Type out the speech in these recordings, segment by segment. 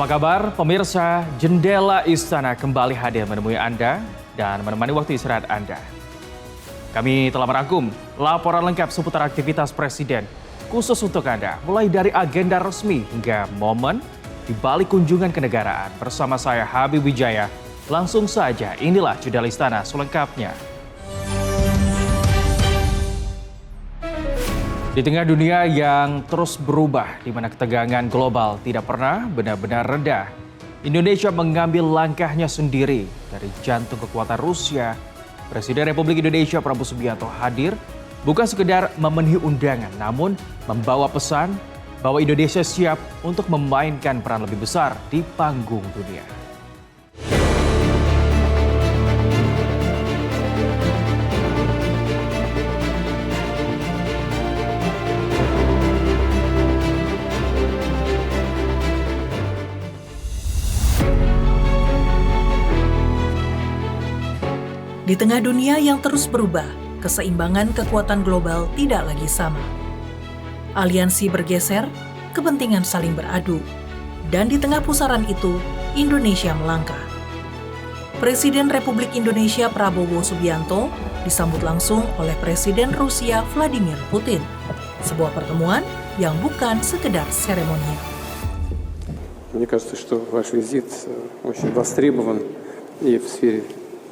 Apa kabar pemirsa? Jendela Istana kembali hadir menemui Anda dan menemani waktu istirahat Anda. Kami telah merangkum laporan lengkap seputar aktivitas Presiden khusus untuk Anda, mulai dari agenda resmi hingga momen di balik kunjungan kenegaraan. Bersama saya Habib Wijaya, langsung saja inilah Jendela Istana selengkapnya. Di tengah dunia yang terus berubah, di mana ketegangan global tidak pernah benar-benar reda, Indonesia mengambil langkahnya sendiri. Dari jantung kekuatan Rusia, Presiden Republik Indonesia Prabowo Subianto hadir bukan sekedar memenuhi undangan, namun membawa pesan bahwa Indonesia siap untuk memainkan peran lebih besar di panggung dunia. Di tengah dunia yang terus berubah, keseimbangan kekuatan global tidak lagi sama. Aliansi bergeser, kepentingan saling beradu, dan di tengah pusaran itu, Indonesia melangkah. Presiden Republik Indonesia Prabowo Subianto disambut langsung oleh Presiden Rusia Vladimir Putin. Sebuah pertemuan yang bukan sekedar seremonial. Мне кажется, что ваш визит очень востребован и в сфере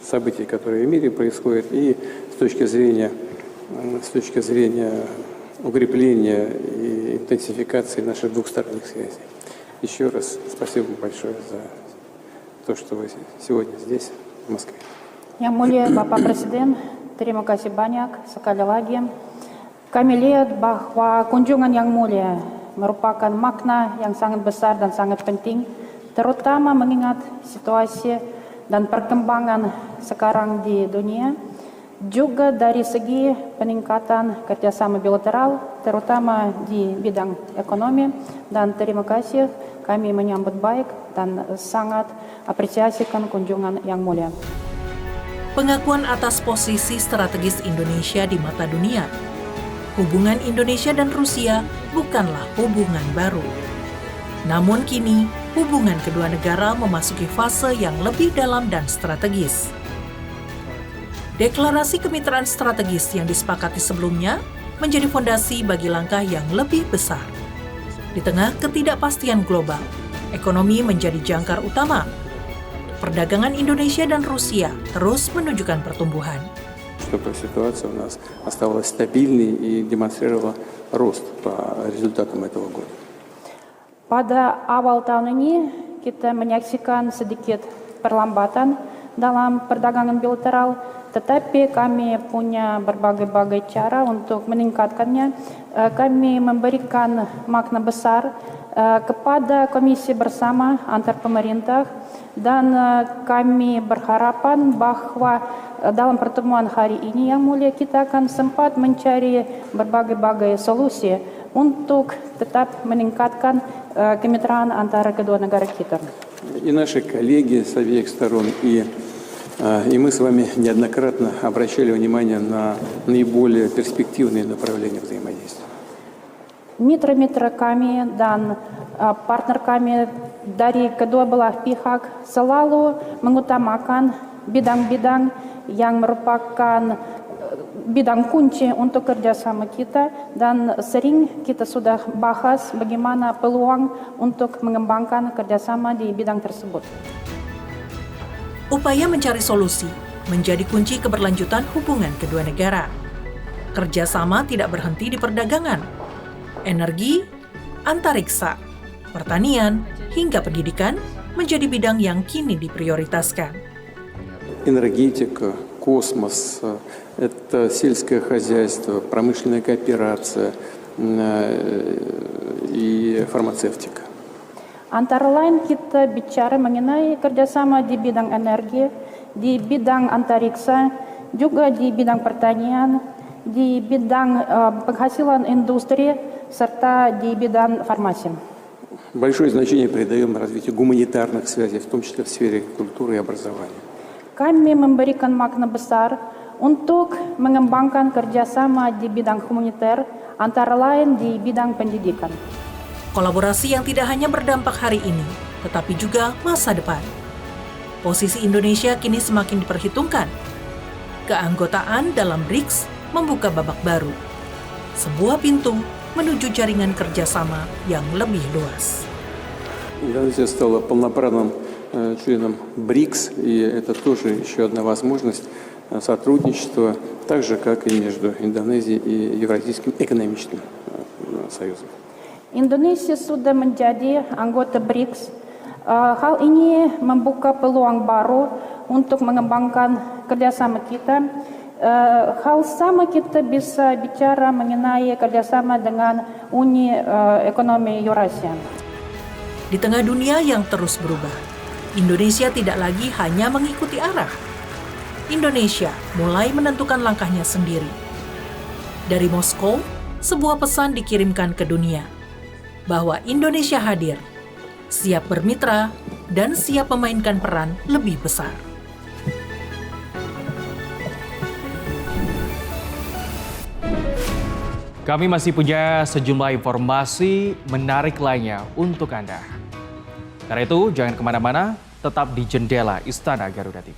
событий, которые в мире происходят, и с точки зрения укрепления и интенсификации наших двухсторонних связей. Еще раз спасибо большое за то, что вы сегодня здесь, в Москве. Yang mulia Bapak Presiden, terima kasih banyak sekali lagi. Kami lihat bahwa kunjungan yang mulia merupakan makna yang sangat besar dan sangat penting, terutama mengingat situasi dan perkembangan sekarang di dunia, juga dari segi peningkatan kerjasama bilateral, terutama di bidang ekonomi. Dan terima kasih, kami menyambut baik dan sangat apresiasikan kunjungan yang mulia. Pengakuan atas posisi strategis Indonesia di mata dunia. Hubungan Indonesia dan Rusia bukanlah hubungan baru. Namun kini, hubungan kedua negara memasuki fase yang lebih dalam dan strategis. Deklarasi kemitraan strategis yang disepakati sebelumnya menjadi fondasi bagi langkah yang lebih besar. Di tengah ketidakpastian global, ekonomi menjadi jangkar utama. Perdagangan Indonesia dan Rusia terus menunjukkan pertumbuhan. Чтобы ситуация у нас оставалась стабильной и демонстрировала рост по результатам этого года. Pada awal tahun ini, kita menyaksikan sedikit perlambatan dalam perdagangan bilateral, tetapi kami punya berbagai cara untuk meningkatkannya. Kami memberikan makna besar kepada komisi bersama antar pemerintah, dan kami berharapan bahwa dalam pertemuan hari ini yang mulia kita akan sempat mencari berbagai solusi untuk tetap meningkatkan kemitraan antara kedua negara kita. И наши коллеги с обеих сторон, и мы с вами неоднократно обращали внимание на наиболее перспективные направления взаимодействия. Mitra-mitra kami dan partner kami dari kedua belah pihak selalu mengutamakan bidang-bidang yang merupakan bidang kunci untuk kerjasama kita, dan sering kita sudah bahas bagaimana peluang untuk mengembangkan kerjasama di bidang tersebut. Upaya mencari solusi menjadi kunci keberlanjutan hubungan kedua negara. Kerjasama tidak berhenti di perdagangan, energi, antariksa, pertanian, hingga pendidikan menjadi bidang yang kini diprioritaskan. Энергетика, космос, это сельское хозяйство, промышленная кооперация и фармацевтика. Antara lain kita bicara mengenai kerjasama di bidang energi, di bidang antariksa, juga di bidang pertanian, di bidang penghasilan industri, serta di bidang farmasi. Большое значение придаем развитию гуманитарных связей, в том числе в сфере культуры и образования. Kami memberikan makna besar untuk mengembangkan kerjasama di bidang humanitar, antara lain di bidang pendidikan. Kolaborasi yang tidak hanya berdampak hari ini, tetapi juga masa depan. Posisi Indonesia kini semakin diperhitungkan. Keanggotaan dalam BRICS membuka babak baru. Sebuah pintu menuju jaringan kerjasama yang lebih luas. Индонезия стала полноправным членом БРИКС, и это тоже еще одна возможность сотрудничества, так же, как и между Индонезией и Евразийским экономическим союзом. Indonesia sudah menjadi anggota BRICS. Hal ini membuka peluang baru untuk mengembangkan kerjasama kita. Hal sama kita bisa bicara mengenai kerjasama dengan Uni Ekonomi Eurasia. Di tengah dunia yang terus berubah, Indonesia tidak lagi hanya mengikuti arah. Indonesia mulai menentukan langkahnya sendiri. Dari Moskow, sebuah pesan dikirimkan ke dunia bahwa Indonesia hadir, siap bermitra, dan siap memainkan peran lebih besar. Kami masih punya sejumlah informasi menarik lainnya untuk Anda. Karena itu, jangan kemana-mana, tetap di Jendela Istana Garuda TV.